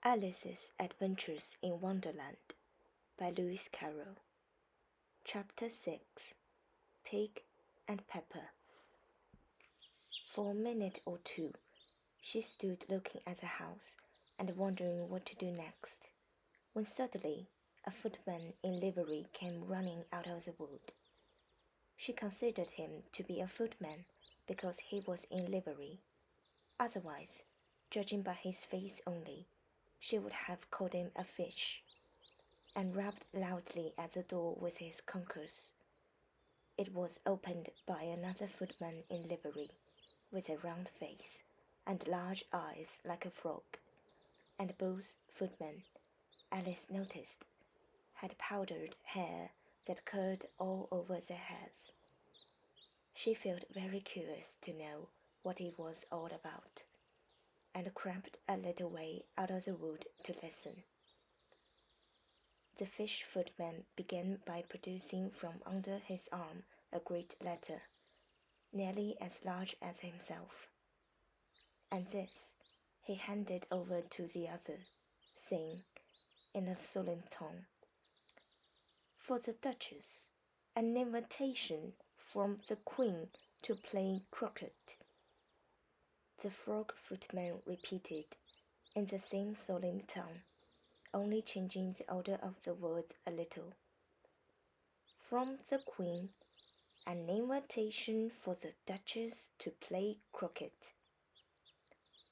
Alice's Adventures in Wonderland by Lewis Carroll. Chapter 6 Pig and Pepper. For a minute or two, she stood looking at the house and wondering what to do next, when suddenly a footman in livery came running out of the wood. She considered him to be a footman because he was in livery. Otherwise, judging by his face only, she would have called him a fish, and rapped loudly at the door with his conquers. It was opened by another footman in livery, with a round face and large eyes like a frog, and both footmen, Alice noticed, had powdered hair that curled all over their heads. She felt very curious to know what it was all about, and crept a little way out of the wood to listen. The fish footman began by producing from under his arm a great letter, nearly as large as himself, and this he handed over to the other, saying, in a solemn tone, "For the Duchess, an invitation from the Queen to play croquet." The frog footman repeated, in the same solemn tone, only changing the order of the words a little. "From the Queen, an invitation for the Duchess to play croquet."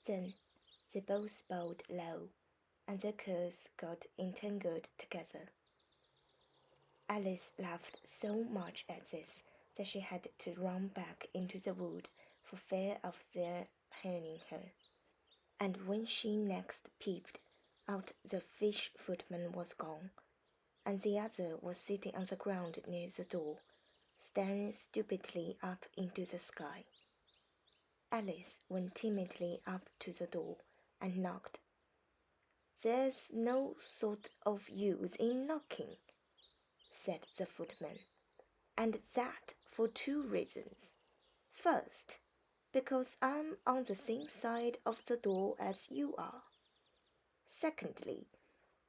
Then they both bowed low, and their curls got entangled together. Alice laughed so much at this that she had to run back into the wood for fear of their hearing her, and when she next peeped out the fish footman was gone, and the other was sitting on the ground near the door, staring stupidly up into the sky. Alice went timidly up to the door and knocked. "There's no sort of use in knocking," said the footman, "and that for two reasons. First, because I'm on the same side of the door as you are. Secondly,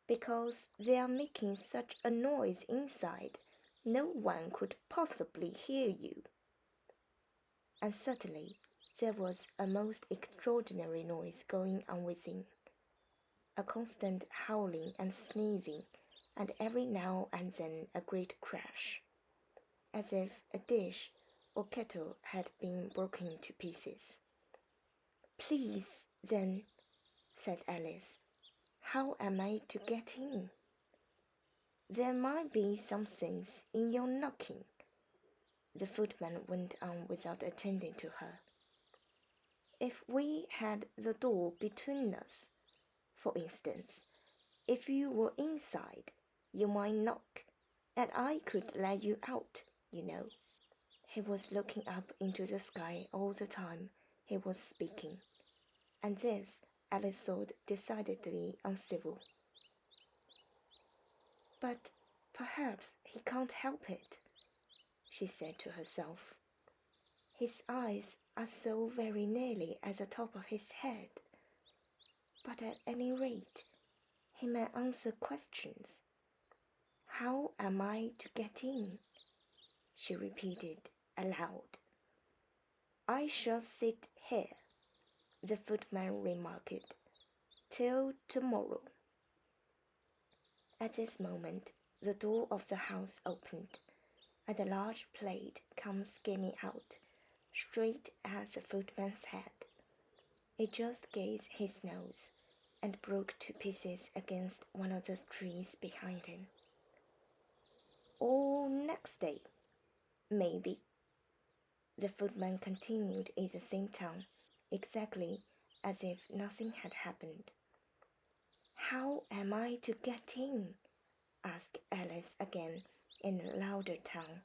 because they are making such a noise inside, no one could possibly hear you." And suddenly there was a most extraordinary noise going on within, a constant howling and sneezing, and every now and then a great crash, as if a dish or kettle had been broken to pieces. "Please, then," said Alice, "how am I to get in?" "There might be some sense in your knocking," the footman went on without attending to her. "If we had the door between us, for instance, if you were inside, you might knock, and I could let you out, you know." He was looking up into the sky all the time he was speaking, and this Alice thought decidedly uncivil. "But perhaps he can't help it," she said to herself. "His eyes are so very nearly at the top of his head. But at any rate, he may answer questions. How am I to get in?" she repeated aloud. "I shall sit here," the footman remarked, "till tomorrow." At this moment, the door of the house opened, and a large plate came skimming out, straight at the footman's head. It just grazed his nose, and broke to pieces against one of the trees behind him. "Or next day, maybe," the footman continued in the same tone, exactly as if nothing had happened. "How am I to get in?" asked Alice again in a louder tone.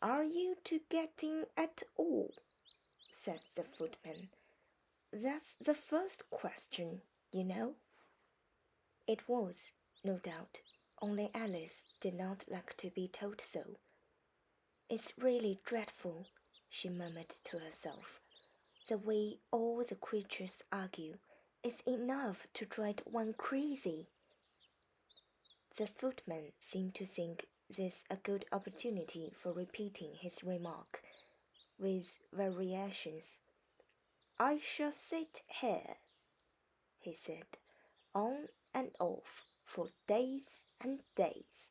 "Are you to get in at all?" said the footman. "That's the first question, you know." It was, no doubt, only Alice did not like to be told so. "It's really dreadful," she murmured to herself, "the way all the creatures argue, is enough to drive one crazy." The footman seemed to think this a good opportunity for repeating his remark, with variations. "I shall sit here," he said, "on and off for days and days."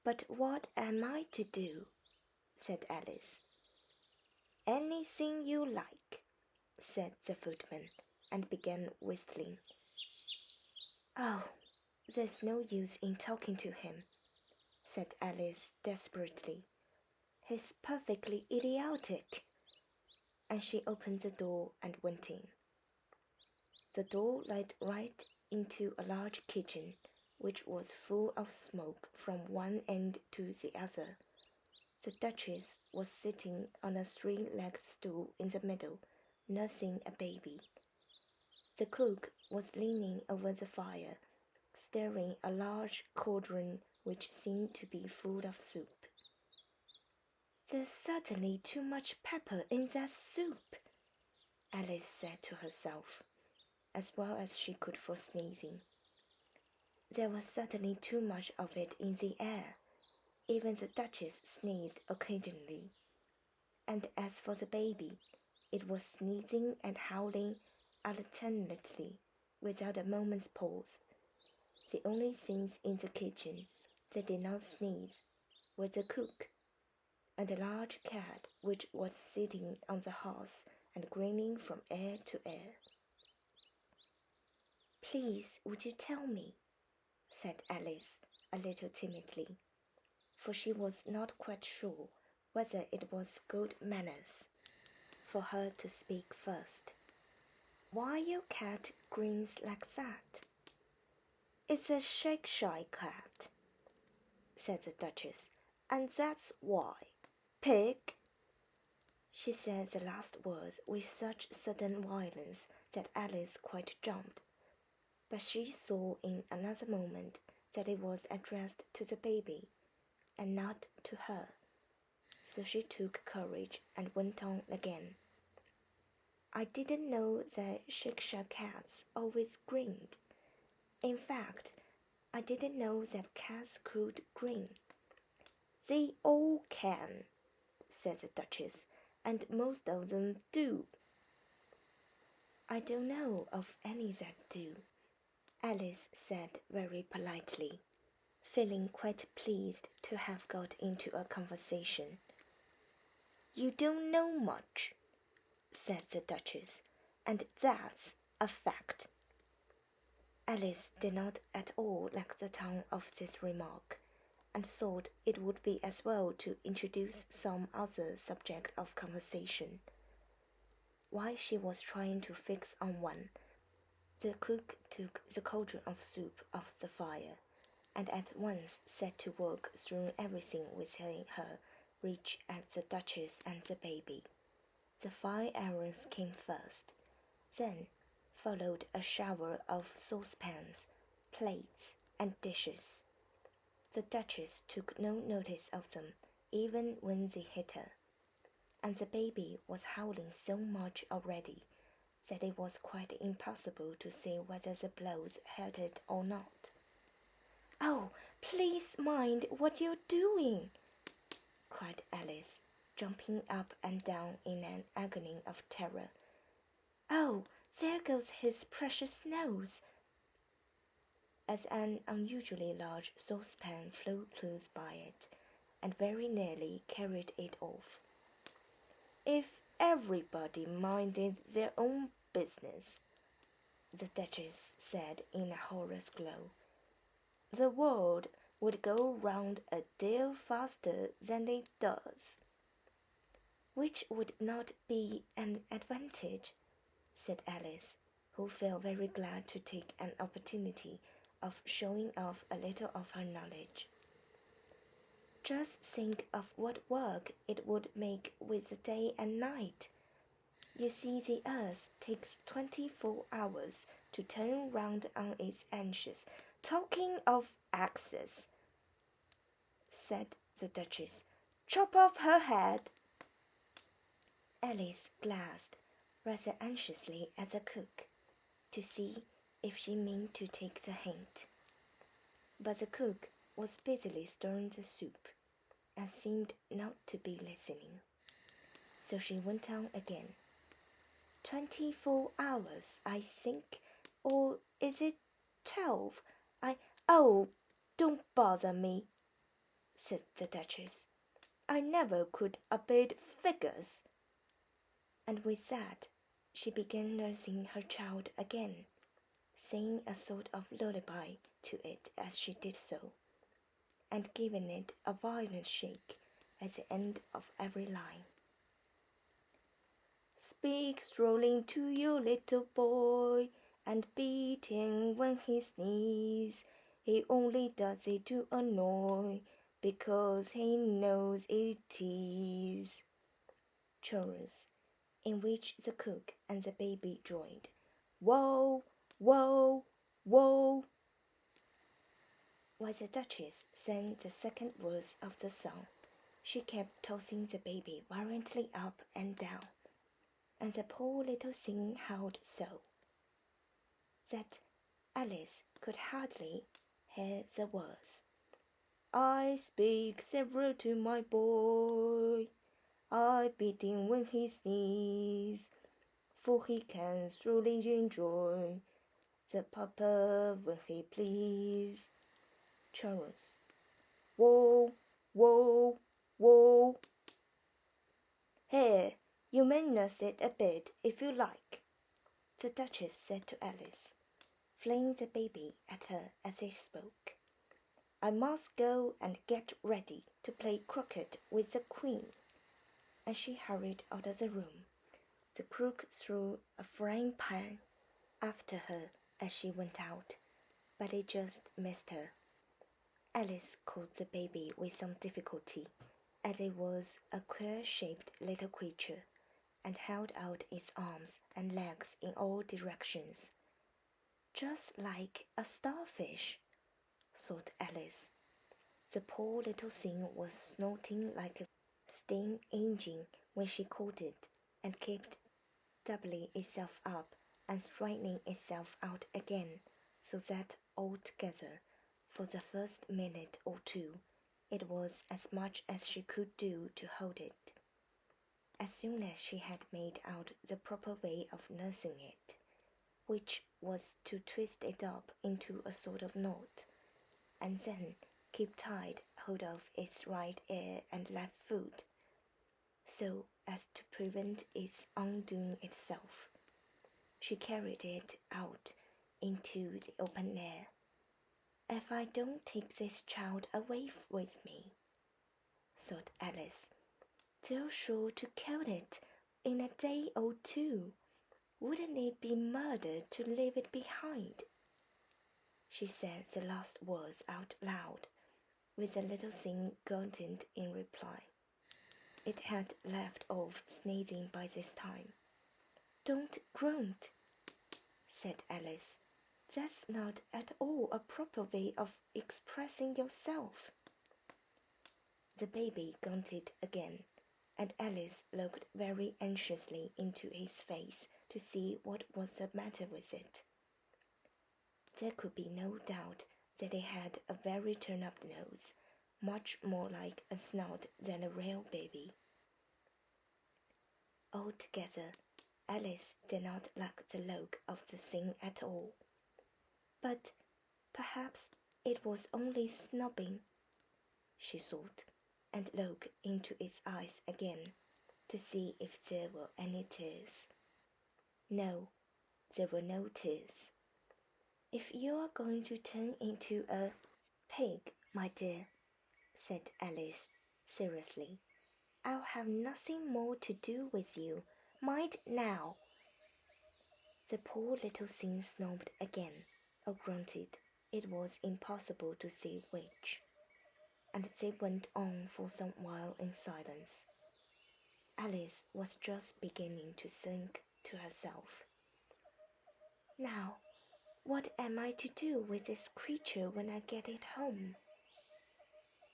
"But what am I to do?" said Alice. "Anything you like," said the footman, and began whistling. "Oh, there's no use in talking to him," said Alice desperately. "He's perfectly idiotic." And she opened the door and went in. The door led right into a large kitchen, which was full of smoke from one end to the other. The Duchess was sitting on a three-legged stool in the middle, nursing a baby. The cook was leaning over the fire, stirring a large cauldron which seemed to be full of soup. "There's certainly too much pepper in that soup," Alice said to herself, as well as she could for sneezing. There was certainly too much of it in the air. Even the Duchess sneezed occasionally. And as for the baby, it was sneezing and howling alternately, without a moment's pause. The only things in the kitchen that did not sneeze were the cook and a large cat which was sitting on the hearth and grinning from ear to ear. "Please, would you tell me?" said Alice, a little timidly, for she was not quite sure whether it was good manners for her to speak first. "Why your cat grins like that?" "It's a Shakespeare cat," said the Duchess, "and that's why. Pig!" She said the last words with such sudden violence that Alice quite jumped, but she saw in another moment that it was addressed to the baby, and not to her, so she took courage and went on again. "I didn't know that Shakespeare cats always grinned. In fact, I didn't know that cats could grin." "They all can," said the Duchess, "and most of them do." "I don't know of any that do," Alice said very politely, feeling quite pleased to have got into a conversation. "You don't know much," said the Duchess, "and that's a fact." Alice did not at all like the tone of this remark, and thought it would be as well to introduce some other subject of conversation. While she was trying to fix on one, the cook took the cauldron of soup off the fire, and at once set to work throwing everything within her reach at the Duchess and the baby. The fire irons came first, then followed a shower of saucepans, plates, and dishes. The Duchess took no notice of them, even when they hit her, and the baby was howling so much already that it was quite impossible to say whether the blows hurt it or not. "Oh, please mind what you're doing!" cried Alice, jumping up and down in an agony of terror. "Oh, there goes his precious nose!" As an unusually large saucepan flew close by it, and very nearly carried it off. "If everybody minded their own business," the Duchess said in a horror's glow, "the world would go round a deal faster than it does." "Which would not be an advantage," said Alice, who felt very glad to take an opportunity of showing off a little of her knowledge. "Just think of what work it would make with the day and night. You see, the earth takes 24 hours to turn round on its axis." "Talking of axes," said the Duchess, "chop off her head." Alice glanced rather anxiously at the cook. to see if she meant to take the hint. But the cook was busily stirring the soup and seemed not to be listening. So she went on again. 24 hours, I think, or is it 12? Oh, don't bother me, said the Duchess. I never could abate figures. And with that, she began nursing her child again, saying a sort of lullaby to it as she did so, and giving it a violent shake at the end of every line. Speak strolling to your little boy, and beat him when he sneezes. He only does it to annoy, because he knows it is. Chorus, in which the cook and the baby joined. Whoa, whoa, whoa. While the Duchess sang the second verse of the song, she kept tossing the baby violently up and down, and the poor little thing howled so that Alice could hardly hear the words. I speak several to my boy, I beat him when he sneezes, for he can truly enjoy the papa when he please. Chorus. Whoa, whoa, whoa. Here, you may nurse it a bit if you like, the Duchess said to Alice, flinging the baby at her as she spoke. I must go and get ready to play croquet with the Queen. And she hurried out of the room. The cook threw a frying pan after her as she went out, but it just missed her. Alice caught the baby with some difficulty, as it was a queer-shaped little creature, and held out its arms and legs in all directions. Just like a starfish, thought Alice. The poor little thing was snorting like a steam engine when she caught it, and kept doubling itself up and straightening itself out again, so that altogether, for the first minute or two, it was as much as she could do to hold it. As soon as she had made out the proper way of nursing it, which was to twist it up into a sort of knot, and then keep tight hold of its right ear and left foot, so as to prevent its undoing itself, she carried it out into the open air. If I don't take this child away with me, thought Alice, they're sure to kill it in a day or two. Wouldn't it be murder to leave it behind? She said the last words out loud, with the little thing grunting in reply. It had left off sneezing by this time. Don't grunt, said Alice. That's not at all a proper way of expressing yourself. The baby grunted again, and Alice looked very anxiously into his face to see what was the matter with it. There could be no doubt that it had a very turn-up nose, much more like a snout than a real baby. Altogether, Alice did not like the look of the thing at all. But perhaps it was only snubbing, she thought, and looked into its eyes again to see if there were any tears. No, there were no tears. If you are going to turn into a pig, my dear, said Alice seriously, I'll have nothing more to do with you. Mind now. The poor little thing snobbed again, or grunted. It was impossible to see which, and they went on for some while in silence. Alice was just beginning to think to herself, Now, what am I to do with this creature when I get it home?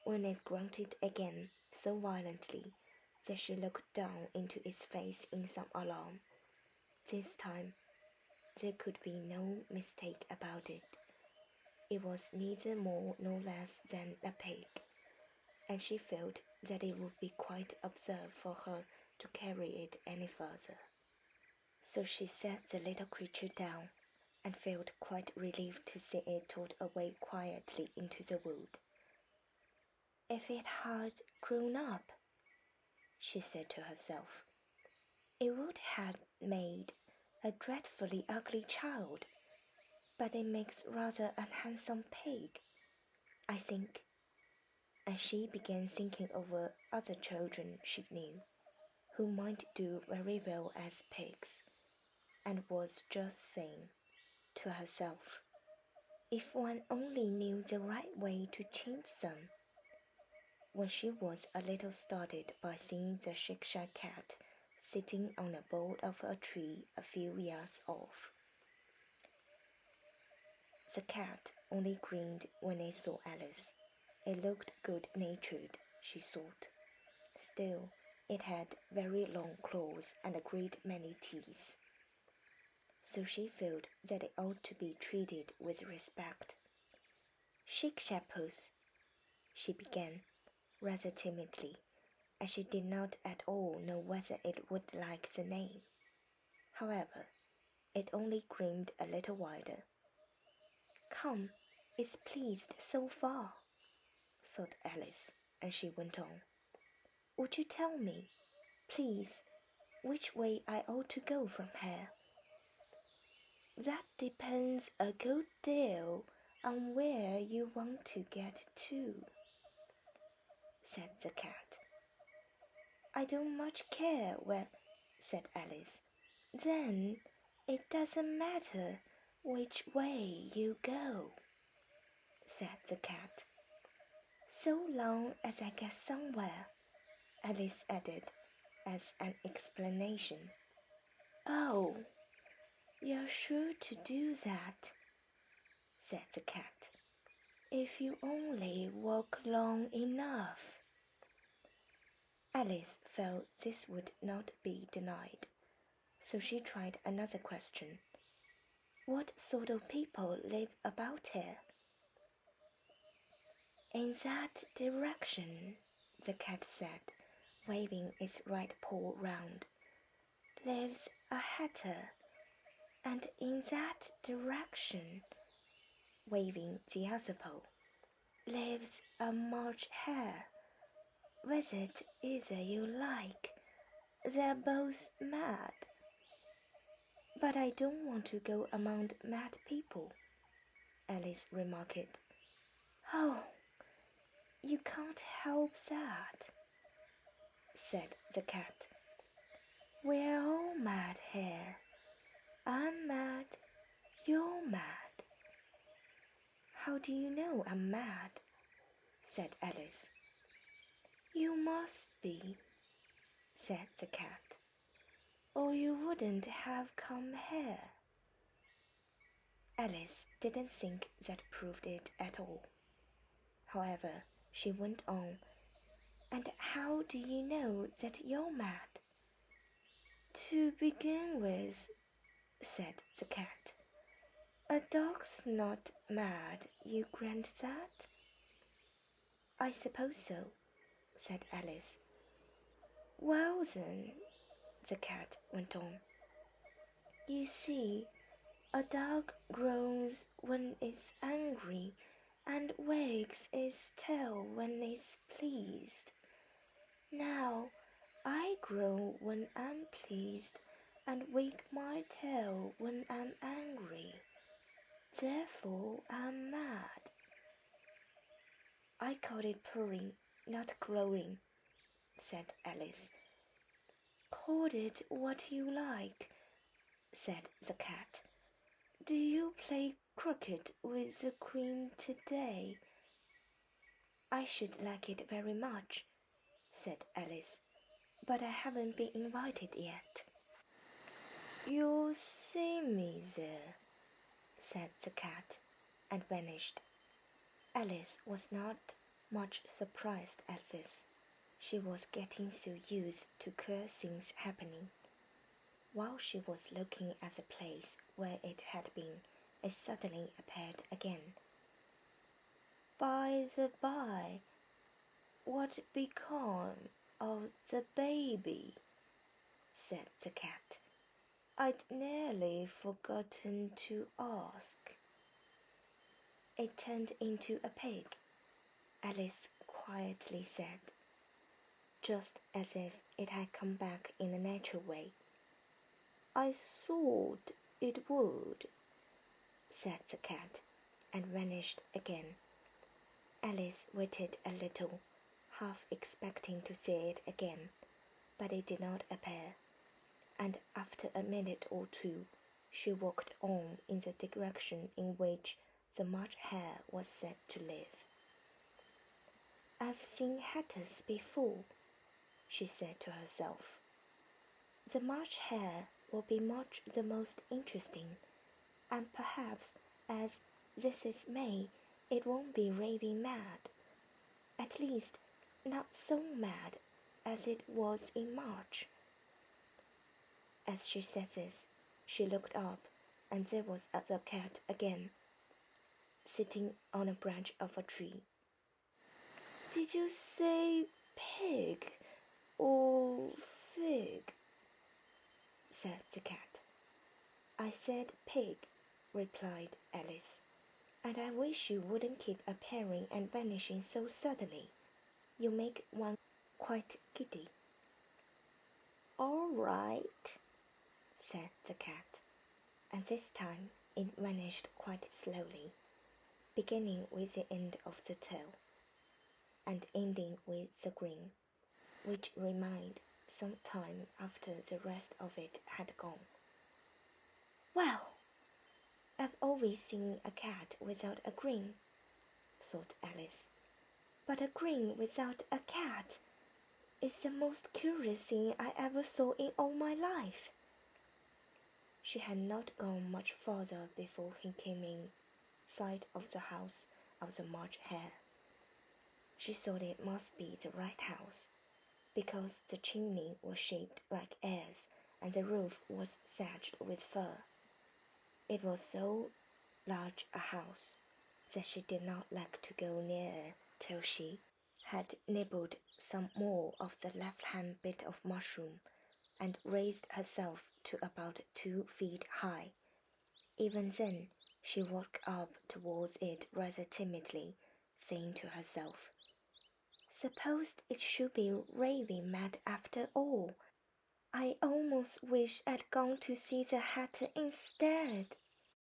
When it grunted again so violently that she looked down into its face in some alarm. This time there could be no mistake about it. It was neither more nor less than a pig, and she felt that it would be quite absurd for her to carry it any further. So she set the little creature down, and felt quite relieved to see it trot away quietly into the wood. If it had grown up, she said to herself, it would have made a dreadfully ugly child, but it makes rather a handsome pig, I think. And she began thinking over other children she knew, who might do very well as pigs, and was just saying to herself, if one only knew the right way to change them, when she was a little startled by seeing the Shikshai cat sitting on a bough of a tree a few yards off. The cat only grinned when it saw Alice. It looked good-natured, she thought. Still, it had very long claws and a great many teeth, so she felt that it ought to be treated with respect. Shikshapus, she began, rather timidly, as she did not at all know whether it would like the name. However, it only grinned a little wider. Come, it's pleased so far, thought Alice, and she went on. Would you tell me, please, which way I ought to go from here? That depends a good deal on where you want to get to, said the cat. I don't much care where, said Alice. Then it doesn't matter which way you go, said the cat. So long as I get somewhere, Alice added as an explanation. Oh, you're sure to do that, said the cat, if you only walk long enough. Alice felt this would not be denied, so she tried another question. What sort of people live about here? In that direction, the cat said, waving its right paw round, lives a hatter, and in that direction, waving the other paw, lives a March hare. Visit either you like. They're both mad. But I don't want to go among mad people, Alice remarked. Oh, you can't help that, said the cat. We're all mad here. I'm mad, you're mad. How do you know I'm mad? Said Alice. You must be, said the cat, or you wouldn't have come here. Alice didn't think that proved it at all. However, she went on, and how do you know that you're mad? To begin with, said the cat, a dog's not mad, you grant that? I suppose so, said Alice. Well then, the cat went on, you see, a dog groans when it's angry and wags its tail when it's pleased. Now, I groan when I'm pleased and wag my tail when I'm angry. Therefore, I'm mad. I call it purring, not growling, said Alice. Call it what you like, said the cat. Do you play croquet with the Queen today? I should like it very much, said Alice, but I haven't been invited yet. You'll see me there, said the cat, and vanished. Alice was not much surprised at this. She was getting so used to queer things happening. While she was looking at the place where it had been, it suddenly appeared again. "By the by, what became of the baby?" said the cat. "I'd nearly forgotten to ask." "It turned into a pig," Alice quietly said, just as if it had come back in a natural way. "I thought it would," said the cat, and vanished again. Alice waited a little, half expecting to see it again, but it did not appear, and after a minute or two she walked on in the direction in which the March Hare was said to live. "I've seen hatters before," she said to herself. "The March Hare will be much the most interesting, and perhaps, as this is May, it won't be raving mad. At least, not so mad as it was in March." As she said this, she looked up, and there was the cat again, sitting on a branch of a tree. "Did you say pig or fig?" said the cat. "I said pig," replied Alice, "and I wish you wouldn't keep appearing and vanishing so suddenly. You make one quite giddy." "All right," said the cat, and this time it vanished quite slowly, beginning with the end of the tail, and ending with the grin, which remained some time after the rest of it had gone. "Well, I've always seen a cat without a grin," thought Alice, "but a grin without a cat is the most curious thing I ever saw in all my life." She had not gone much farther before he came in sight of the house of the March Hare. She thought it must be the right house, because the chimney was shaped like ears and the roof was thatched with fur. It was so large a house that she did not like to go near till she had nibbled some more of the left-hand bit of mushroom and raised herself to about 2 feet high. Even then, she walked up towards it rather timidly, saying to herself, "Suppose it should be raving mad after all. I almost wish I'd gone to see the hatter instead."